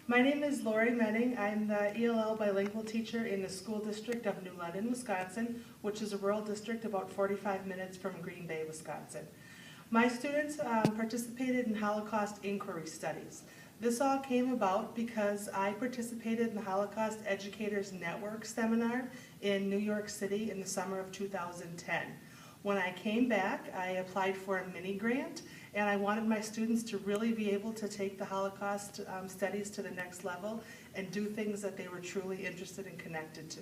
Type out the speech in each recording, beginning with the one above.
My name is Lori Menning. I'm the ELL bilingual teacher in the school district of New London, Wisconsin, which is a rural district about 45 minutes from Green Bay, Wisconsin. My students participated in Holocaust inquiry studies. This all came about because I participated in the Holocaust Educators Network seminar in New York City in the summer of 2010. When I came back, I applied for a mini grant, and I wanted my students to really be able to take the Holocaust studies to the next level and do things that they were truly interested and connected to.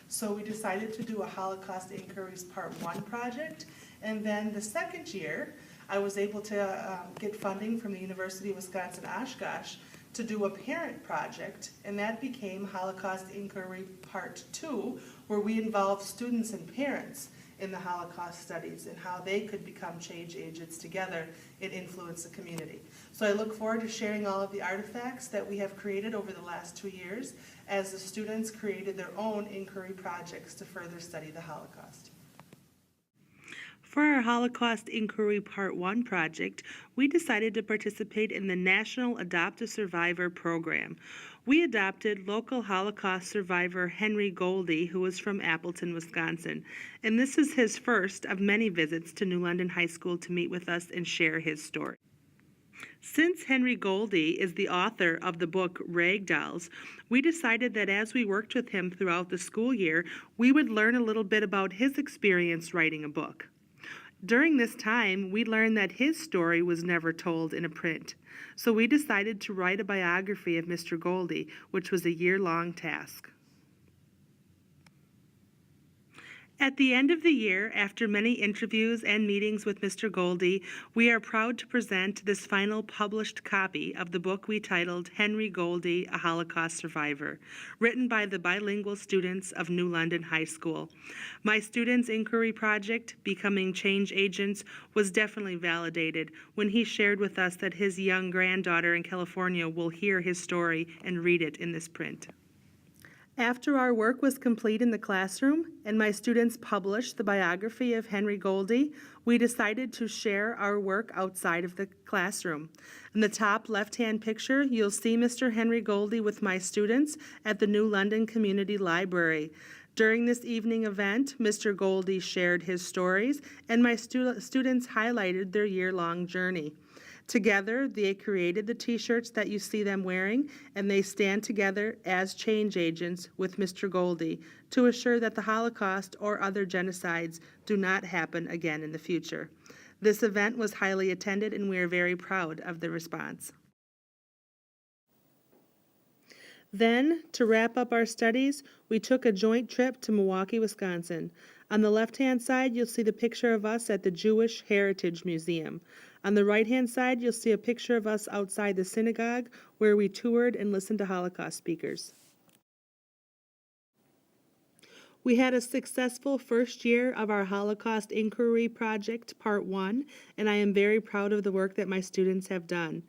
So we decided to do a Holocaust Inquiries Part 1 project, and then the second year, I was able to get funding from the University of Wisconsin-Oshkosh to do a parent project, and that became Holocaust Inquiry Part 2, where we involved students and parents in the Holocaust studies and how they could become change agents together and influence the community. So I look forward to sharing all of the artifacts that we have created over the last 2 years as the students created their own inquiry projects to further study the Holocaust. For our Holocaust Inquiry Part 1 project, we decided to participate in the National Adopt a Survivor program. We adopted local Holocaust survivor Henry Goldie, who was from Appleton, Wisconsin, and this is his first of many visits to New London High School to meet with us and share his story. Since Henry Goldie is the author of the book Rag Dolls, we decided that as we worked with him throughout the school year, we would learn a little bit about his experience writing a book. During this time, we learned that his story was never told in a print, so we decided to write a biography of Mr. Goldie, which was a year-long task. At the end of the year, after many interviews and meetings with Mr. Goldie, we are proud to present this final published copy of the book we titled Henry Goldie, a Holocaust Survivor, written by the bilingual students of New London High School. My students' inquiry project, Becoming Change Agents, was definitely validated when he shared with us that his young granddaughter in California will hear his story and read it in this print. After our work was complete in the classroom and my students published the biography of Henry Goldie, we decided to share our work outside of the classroom. In the top left-hand picture, you'll see Mr. Henry Goldie with my students at the New London Community Library. During this evening event, Mr. Goldie shared his stories and my students highlighted their year-long journey. Together, they created the t-shirts that you see them wearing, and they stand together as change agents with Mr. Goldie to assure that the Holocaust or other genocides do not happen again in the future. This event was highly attended, and we are very proud of the response. Then, to wrap up our studies, we took a joint trip to Milwaukee, Wisconsin. On the left-hand side, you'll see the picture of us at the Jewish Heritage Museum. On the right-hand side, you'll see a picture of us outside the synagogue where we toured and listened to Holocaust speakers. We had a successful first year of our Holocaust Inquiry Project, Part 1, and I am very proud of the work that my students have done.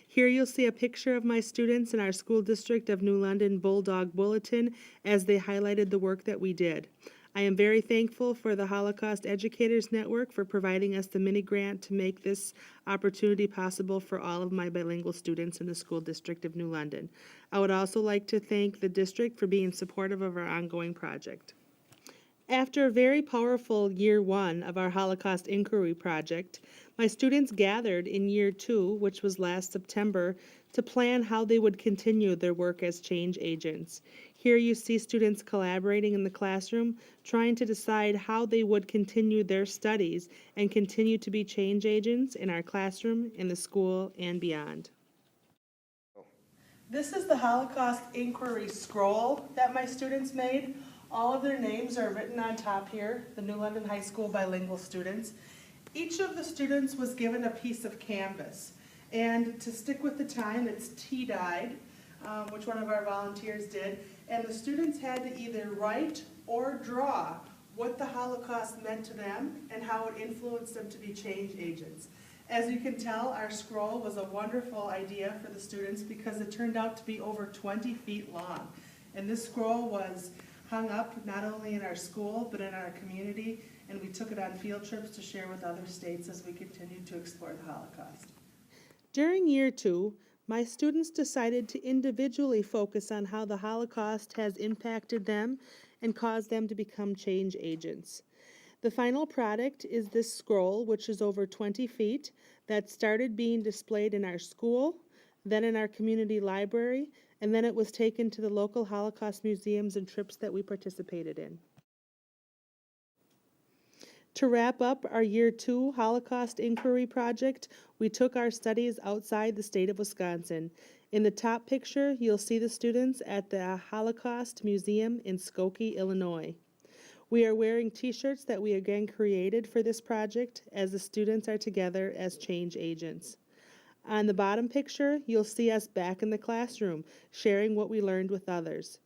Here you'll see a picture of my students in our school district of New London Bulldog Bulletin as they highlighted the work that we did. I am very thankful for the Holocaust Educators Network for providing us the mini grant to make this opportunity possible for all of my bilingual students in the school district of New London. I would also like to thank the district for being supportive of our ongoing project. After a very powerful year 1 of our Holocaust Inquiry Project, my students gathered in year 2, which was last September, to plan how they would continue their work as change agents. Here you see students collaborating in the classroom, trying to decide how they would continue their studies and continue to be change agents in our classroom, in the school, and beyond. This is the Holocaust Inquiry scroll that my students made. All of their names are written on top here, the New London High School bilingual students. Each of the students was given a piece of canvas. And to stick with the time, it's tea-dyed, which one of our volunteers did. And the students had to either write or draw what the Holocaust meant to them and how it influenced them to be change agents. As you can tell, our scroll was a wonderful idea for the students because it turned out to be over 20 feet long. And this scroll was hung up not only in our school but in our community, and we took it on field trips to share with other states as we continued to explore the Holocaust. During year 2, My students decided to individually focus on how the Holocaust has impacted them and caused them to become change agents. The final product is this scroll, which is over 20 feet, that started being displayed in our school, then in our community library, and then it was taken to the local Holocaust museums and trips that we participated in. To wrap up our Year 2 Holocaust Inquiry Project, we took our studies outside the state of Wisconsin. In the top picture, you'll see the students at the Holocaust Museum in Skokie, Illinois. We are wearing t-shirts that we again created for this project as the students are together as change agents. On the bottom picture, you'll see us back in the classroom, sharing what we learned with others.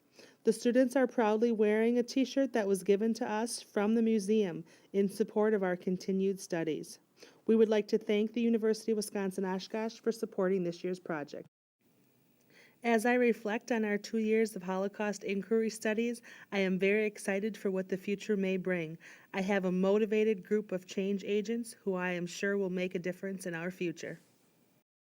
The students are proudly wearing a t-shirt that was given to us from the museum in support of our continued studies. We would like to thank the University of Wisconsin-Oshkosh for supporting this year's project. As I reflect on our 2 years of Holocaust inquiry studies, I am very excited for what the future may bring. I have a motivated group of change agents who I am sure will make a difference in our future.